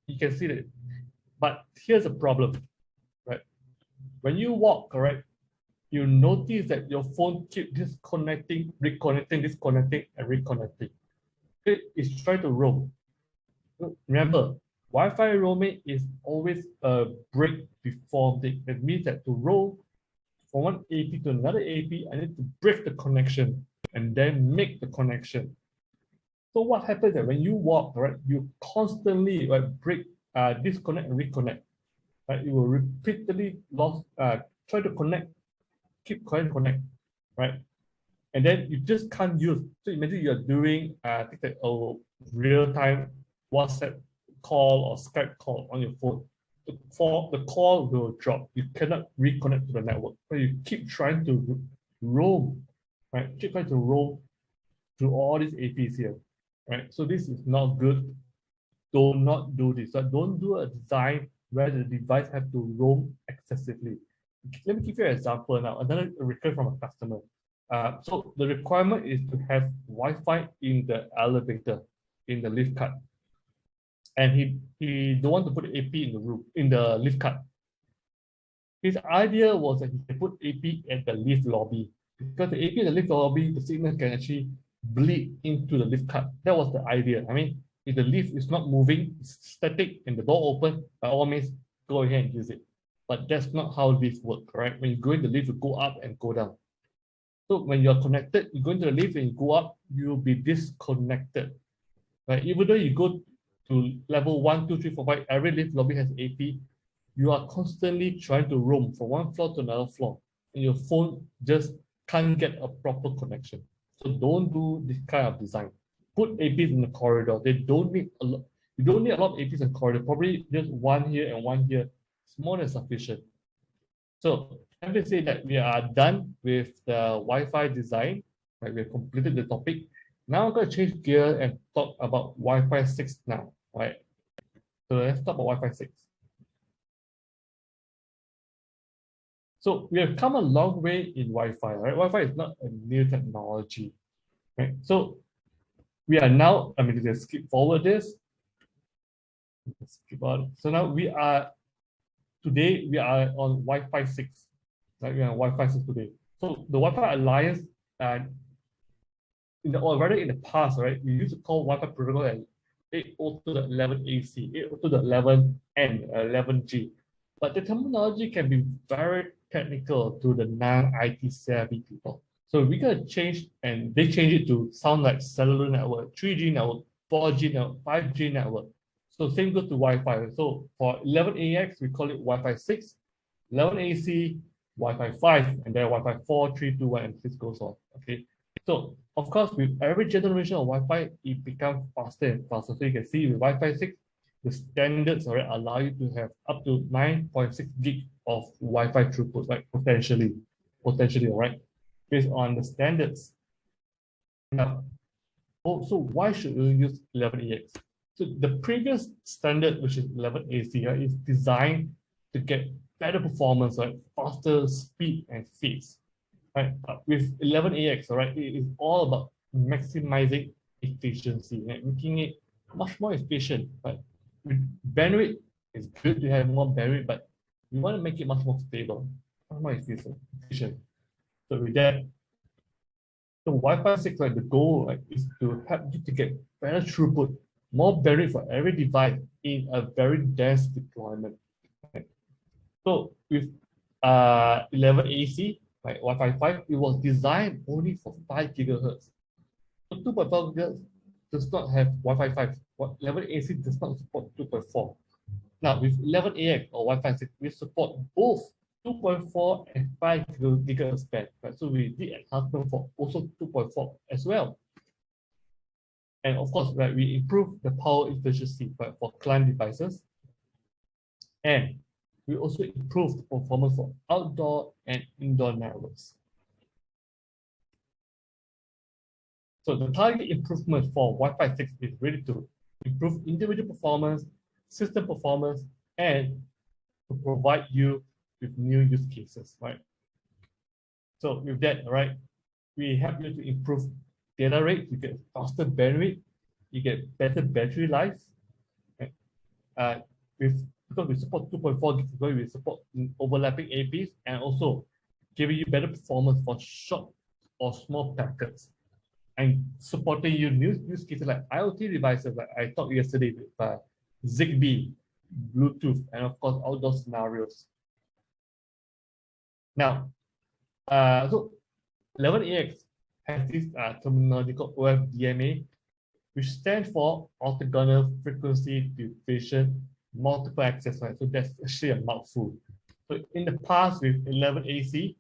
you can see that. But here's a problem, right? When you walk, correct, you notice that your phone keep disconnecting, reconnecting, disconnecting, and reconnecting. It's trying to roam. Remember, Wi-Fi roaming is always a break before the. That means that to roam from one AP to another AP, I need to break the connection and then make the connection. So what happens that when you walk, right, you constantly break, disconnect and reconnect. Right, you will repeatedly try to connect, keep trying to connect, right, and then you just can't use. So imagine you're doing things like a real-time WhatsApp call or Skype call on your phone. The call will drop. You cannot reconnect to the network. So you keep trying to roam, right? Keep trying to roam through all these APs here, right? So this is not good. Do not do this. So don't do a design where the device have to roam excessively. Let me give you an example now. Another request from a customer. So the requirement is to have Wi-Fi in the elevator, in the lift cart, and he don't want to put AP in the room, in the lift cart. His idea was that he can put AP at the lift lobby, because the AP in the lift lobby, the signal can actually bleed into the lift cart. That was the idea. I mean, if the lift is not moving, it's static, and the door open, by all means, go ahead and use it. But that's not how lift work, right? When you go in the lift, you go up and go down. So when you're connected, you go into the lift and you go up, you'll be disconnected, right? Even though you go to level 1, 2, 3, 4, 5, every lift lobby has AP, you are constantly trying to roam from one floor to another floor, and your phone just can't get a proper connection. So don't do this kind of design. Put APs in the corridor. They don't need a lot. You don't need a lot of APs in the corridor. Probably just one here and one here. It's more than sufficient. So let me say that we are done with the Wi-Fi design. Right, we have completed the topic. Now I'm going to change gear and talk about Wi-Fi 6 now. Right. So let's talk about Wi-Fi 6. So we have come a long way in Wi-Fi, right? Wi-Fi is not a new technology, right? So we are now, let's skip forward this. Skip on. So now today we are on Wi-Fi 6, right? We are on Wi-Fi 6 today. So the Wi-Fi Alliance, in the past, right? We used to call Wi-Fi protocol as 802.11ac, 802.11n, 11g. But the terminology can be very technical to the non-IT savvy people. So we're going to change, and they change it to sound like cellular network, 3G network, 4G network, 5G network. So same goes to Wi-Fi. So for 11AX, we call it Wi-Fi 6, 11AC, Wi-Fi 5, and then Wi-Fi 4, 3, 2, 1, and this goes on. Okay. So of course, with every generation of Wi-Fi, it becomes faster and faster. So you can see with Wi-Fi 6, the standards allow you to have up to 9.6 gig of Wi-Fi throughput, like potentially, all right, based on the standards. Now, so why should we use 11AX? So the previous standard, which is 11AC, right, is designed to get better performance, right, faster speed and speeds. Right? But with 11AX, right, it is all about maximizing efficiency, right, making it much more efficient. Right? Bandwidth is good to have more bandwidth, but we want to make it much more stable, much more efficient. So with that, the Wi-Fi 6, right, the goal, right, is to help you to get better throughput, more bandwidth for every device in a very dense deployment. Right? So with 11AC, right, Wi-Fi 5, it was designed only for 5 gigahertz. So 2.4 gigahertz does not have Wi-Fi 5. 11AC does not support 2.4. Now with 11AX or Wi-Fi 6, we support both 2.4 and 5 gigahertz band. Right? So we did enhancement for also 2.4 as well. And of course, right, we improve the power efficiency, right, for client devices. And we also improve the performance for outdoor and indoor networks. So the target improvement for Wi-Fi 6 is really to improve individual performance, system performance, and to provide you with new use cases, right? So with that, right, we help you to improve data rate, you get faster bandwidth, you get better battery life. Right? because we support 2.4 gigabytes, we support overlapping APs and also giving you better performance for short or small packets and supporting you new use cases like IoT devices, like I talked yesterday with Zigbee, Bluetooth, and of course outdoor scenarios. Now, so 11AX has this terminology called OFDMA, which stands for orthogonal frequency division multiple access, right? So that's actually a mouthful. So in the past with 11AC,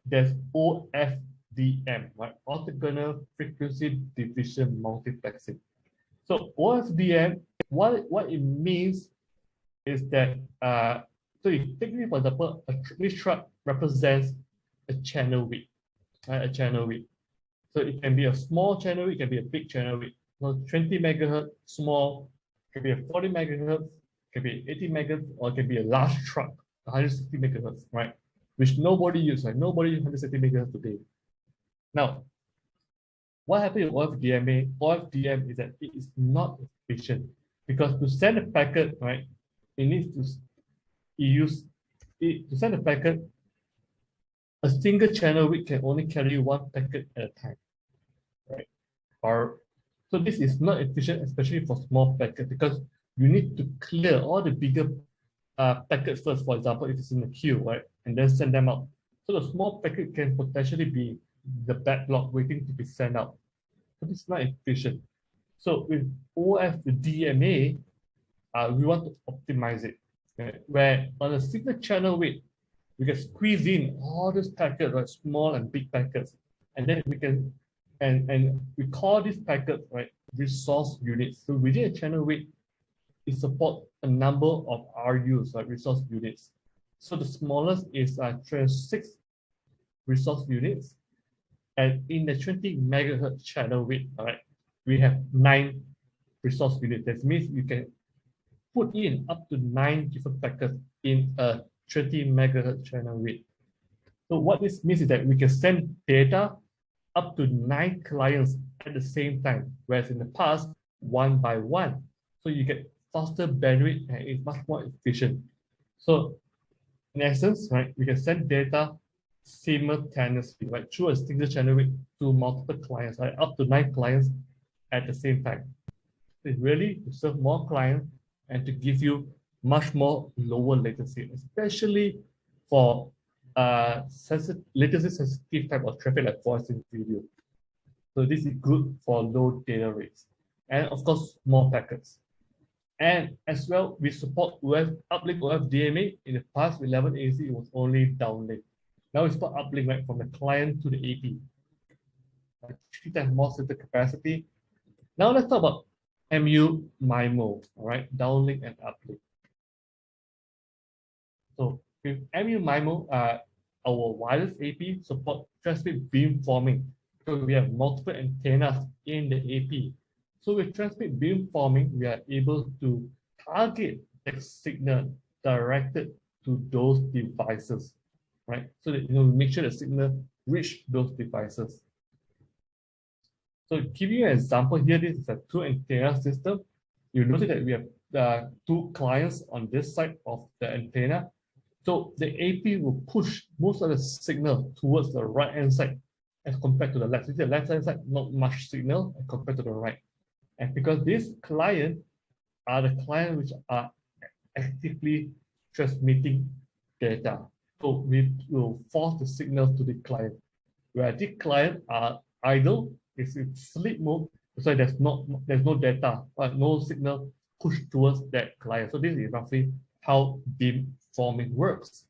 there's OFDM, right? Orthogonal frequency division multiplexing. So OFDM, what it means is that, so you take me for example, this chart represents a channel width, right? A channel width. So it can be a small channel width, it can be a big channel width. So 20 megahertz, small, can be a 40 megahertz, can be 80 megahertz, or it can be a large truck, 160 megahertz, right? Which nobody uses, right? Nobody uses 160 megahertz today. Now, what happens with OFDMA? OFDM is that it is not efficient because to send a packet, right, it needs to to send a packet, a single channel width can only carry one packet at a time, right? So this is not efficient, especially for small packets, because you need to clear all the bigger packets first, for example, if it's in the queue, right, and then send them out. So the small packet can potentially be the backlog waiting to be sent out. So this is not efficient. So with OFDMA, we want to optimize it, right? Where on a single channel width, we can squeeze in all these packets, right, small and big packets, and then we can, and we call these packets, right, resource units. So within a channel width, it supports a number of RUs, like resource units. So the smallest is 36 resource units, and in the 20 megahertz channel width, all right, we have 9 resource units. That means you can put in up to 9 different packets in a 20 megahertz channel width. So what this means is that we can send data up to 9 clients at the same time, whereas in the past, 1 by 1. So you get faster bandwidth and it's much more efficient. So in essence, right, we can send data simultaneously, right, through a single channel width to multiple clients, right, up to 9 clients at the same time. It's really to serve more clients and to give you much more lower latency, especially for latency sensitive type of traffic like voice and video. So this is good for low data rates. And of course, more packets. And as well, we support uplink OFDMA. In the past, with 11AC, it was only downlink. Now we support uplink, right, from the client to the AP. 3 times more data capacity. Now let's talk about MU MIMO, all right, downlink and uplink. So with MU MIMO, our wireless AP support transmit beamforming. So we have multiple antennas in the AP. So with transmit beamforming, we are able to target the signal directed to those devices, right? So that we make sure the signal reach those devices. So to give you an example here, this is a 2 antenna system. You notice that we have 2 clients on this side of the antenna. So the AP will push most of the signal towards the right-hand side as compared to the left. So the left-hand side, not much signal compared to the right. And because these clients are the clients which are actively transmitting data, so we will force the signal to the client. Where the client are idle, it's in sleep mode, so there's no data, but no signal pushed towards that client. So this is roughly how beamforming works.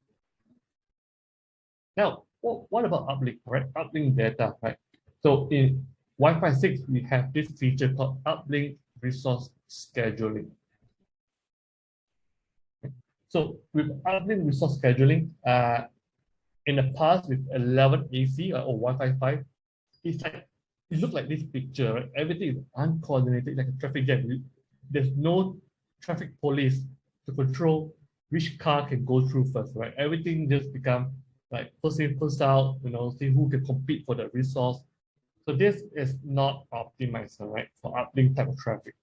Now, what about uplink, right? Uplink data, right? So in Wi-Fi 6, we have this feature called uplink resource scheduling. So with uplink resource scheduling, in the past with 11AC or Wi-Fi 5, it looks like this picture, right? Everything is uncoordinated, like a traffic jam. There's no traffic police to control which car can go through first, right? Everything just become like first in, first out, see who can compete for the resource. So this is not optimized, right, for uplink type of traffic.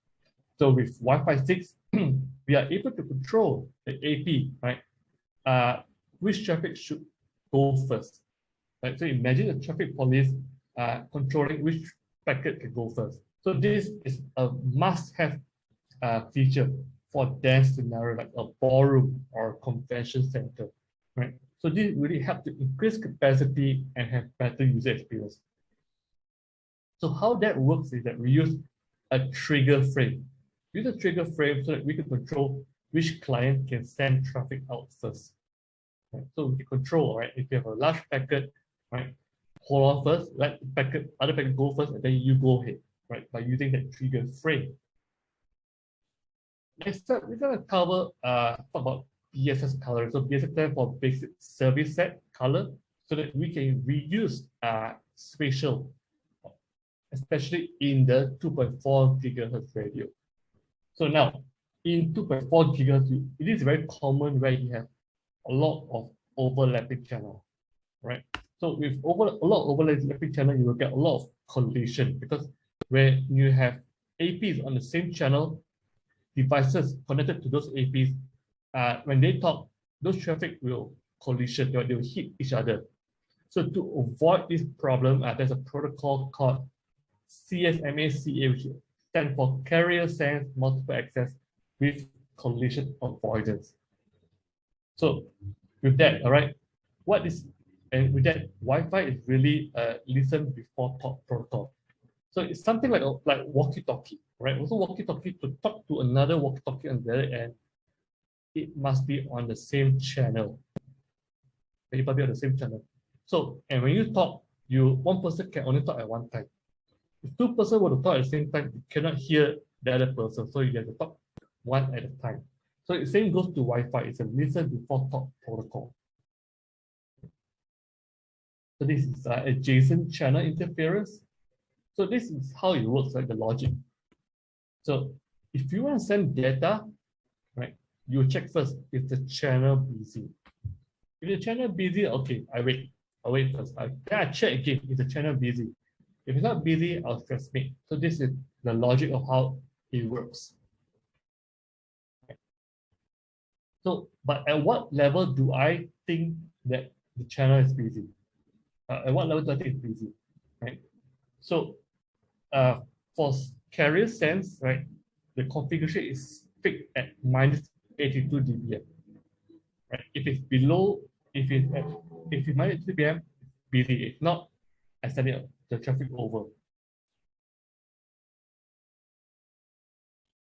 So with Wi-Fi 6, we we are able to control the AP, right? Which traffic should go first, right? So imagine the traffic police controlling which packet can go first. So this is a must-have feature for dense scenario like a ballroom or a convention center, right? So this really helps to increase capacity and have better user experience. So how that works is that we use a trigger frame. Use a trigger frame so that we can control which client can send traffic out first. Right? So we can control, right? If you have a large packet, right? Hold on first, let the packet, other packet go first, and then you go ahead, right? By using that trigger frame. Next up, we're gonna cover talk about BSS color. So BSS stands for basic service set color, so that we can reuse spatial, especially in the 2.4 gigahertz radio. So now, in 2.4 gigahertz, it is very common where you have a lot of overlapping channel, right? So with a lot of overlapping channel, you will get a lot of collision because when you have APs on the same channel, devices connected to those APs, when they talk, those traffic will collision, they will hit each other. So to avoid this problem, there's a protocol called CSMA-CA, which stands for Carrier Sense Multiple Access with Collision Avoidance. So with that, all right, and with that, Wi-Fi is really a listen before talk protocol. So it's something like walkie-talkie, right? Also walkie-talkie, to talk to another walkie-talkie on the other end, it must be on the same channel. It must be on the same channel. So, and when you talk, one person can only talk at one time. If two persons were to talk at the same time, you cannot hear the other person. So you have to talk one at a time. So the same goes to Wi-Fi. It's a listen before talk protocol. So this is adjacent channel interference. So this is how it works, like the logic. So if you want to send data, right, you check first if the channel busy. If the channel busy, okay, I wait first. Then I check again if the channel busy. If it's not busy, I'll transmit. So this is the logic of how it works. So, but at what level do I think that the channel is busy? At what level do I think it's busy, right? So, for carrier sense, right, the configuration is fixed at minus 82 dBm. Right? If it's below, if it's minus 82 dBm, busy. If not, I send it the traffic over.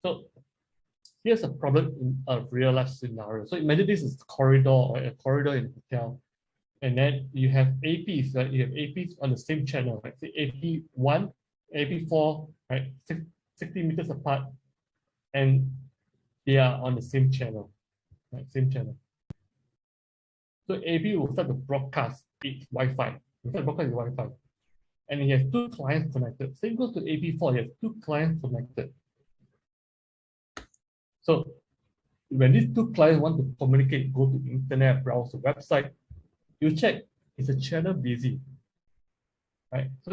So here's a problem in a real life scenario. So imagine this is a corridor or a corridor in a hotel, and then you have APs, right? You have APs on the same channel, right? Say AP1, AP4, right? 60 meters apart, and they are on the same channel, right? Same channel. So AP will start to broadcast its Wi-Fi. Will start to broadcast its Wi-Fi. And he has two clients connected. Same goes to AP4, he has two clients connected. So when these two clients want to communicate, go to internet, browse the website, you check, is the channel busy? Right? So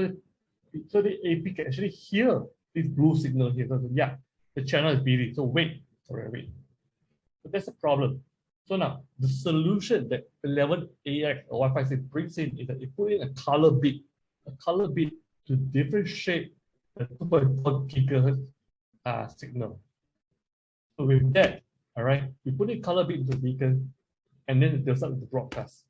the AP can actually hear this blue signal here. So yeah, the channel is busy. So wait. So that's a problem. So now the solution that 11AX or Wi-Fi 6 brings in is that it put in a color bit to differentiate the 2.4 gigahertz signal. So with that, all right, we put in color bit into the beacon, and then they'll start to broadcast.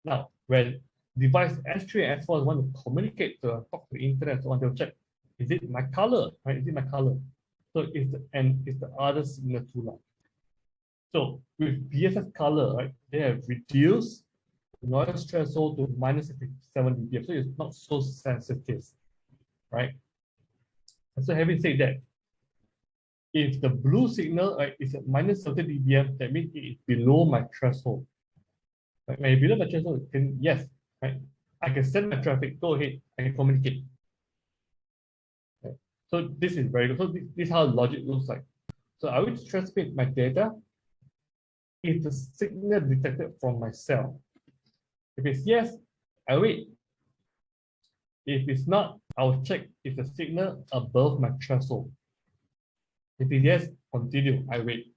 Now, when device S3 and S4 want to communicate to talk to the internet, so on, they'll check, is it my color? Right? Is it my color? So it's the other signal too loud. So with BSS color, right, they have reduced the noise threshold to minus 67 dBm, so it's not so sensitive, right? And so having said that, if the blue signal, right, is at minus 70 dBm, that means it is below my threshold. Right? When it's below my threshold, then yes, right, I can send my traffic, go ahead, I can communicate. Right? So this is very good. So this is how logic looks like. So I will transmit my data if the signal detected from my cell. If it's yes, I wait. If it's not, I'll check if the signal above my threshold. If it's yes, Continue. I wait.